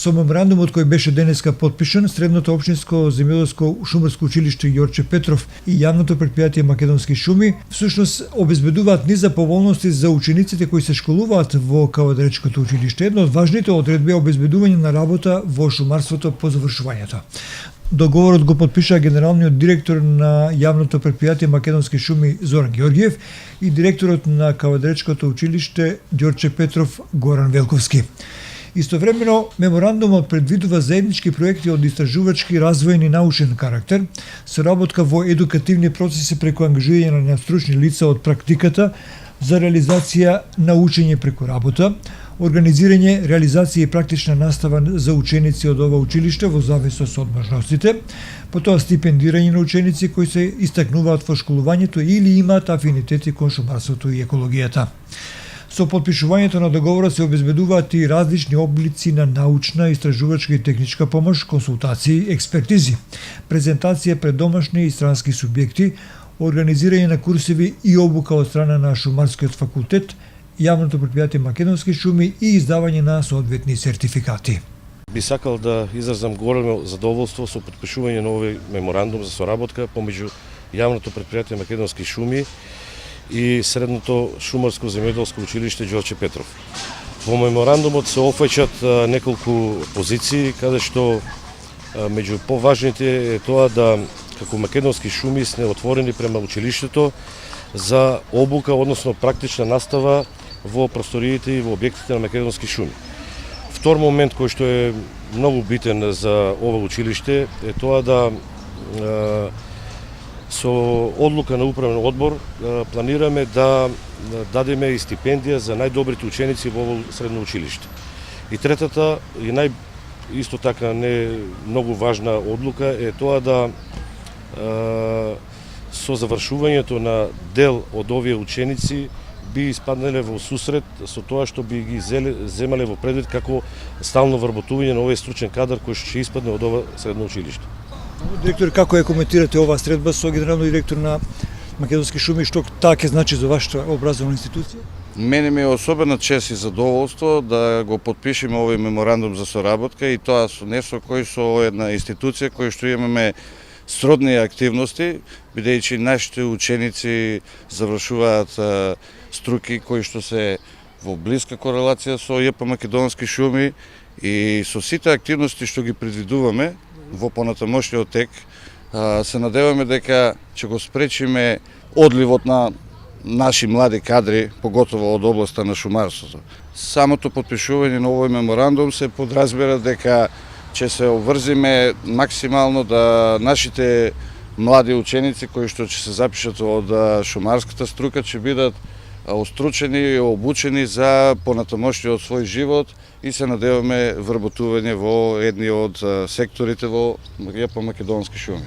Со меморандумот кој беше денеска потпишан, Средното општинско земјоделско шумарско училиште Ѓорче Петров и јавното претпријатие Македонски шуми всушност обезбедуваат низ за поволности за учениците кои се школуваат во Кавадаречкото училиште. Една од важните одредби е обезбедување на работа во шумарството по завршувањето. Договорот го подпиша генералниот директор на јавното претпријатие Македонски шуми Зоран Ѓоргиев и директорот на Кавадаречкото училиште Ѓорче Петров Горан Велковски. Истовремено, меморандумот предвидува заеднички проекти од истражувачки, развоен и научен карактер, соработка во едукативни процеси преку ангажување на стручни лица од практиката за реализација на учење преку работа, организирање, реализација и практична настава за ученици од ова училиште во зависност од можностите, потоа стипендирање на ученици кои се истакнуваат во школувањето или имаат афинитети кон шумарството и екологијата. Со подпишувањето на договорот се обезбедуваат и различни облици на научна, истражувачка и техничка помош, консултации, експертизи, презентација пред домашни и странски субјекти, организирање на курсеви и обука од страна на Шумарскиот факултет, јавното претпријатие Македонски шуми и издавање на соодветни сертификати. Би сакал да изразам големо задоволство со подпишување на овој меморандум за соработка помеѓу јавното претпријатие Македонски шуми и Средното шумарско земјоделско училиште Ѓорче Петров. Во меморандумот се офаќаат неколку позиции, каде што меѓу поважните е тоа да како Македонски шуми сме отворени према училиштето за обука, односно практична настава во просториите и во објектите на Македонски шуми. Втор момент кој што е многу битен за ова училиште е тоа да со одлука на управен одбор планираме да дадеме и стипендија за најдобрите ученици во ово средно училиште. И третата и исто така не многу важна одлука е тоа да со завршувањето на дел од овие ученици би испаднале во сусрет со тоа што би ги земале во предвид како стално вработување на овој стручен кадар кој ќе испадне од ова средно училиште. Директор, како ја коментирате оваа средба со генералниот директор на Македонски шуми, што таа ќе значи за вашата образовна институција? Мене ми е особена чест и задоволство да го подпишеме овој меморандум за соработка и тоа со нешто кој со една институција кој што имаме сродни активности, бидејќи нашите ученици завршуваат струки кои што се во блиска корелација со ЈП Македонски шуми и со сите активности што ги предвидуваме во понатамошниот тек, се надеваме дека ќе го спречиме одливот на наши млади кадри, поготово од областа на шумарството. Самото подпишување на овој меморандум се подразбира дека ќе се обврзиме максимално да нашите млади ученици кои што ќе се запишат од шумарската струка ќе бидат остручени и обучени за понатамошниот свој живот и се надеваме вработување во едни од секторите во ЈП Македонски шуми.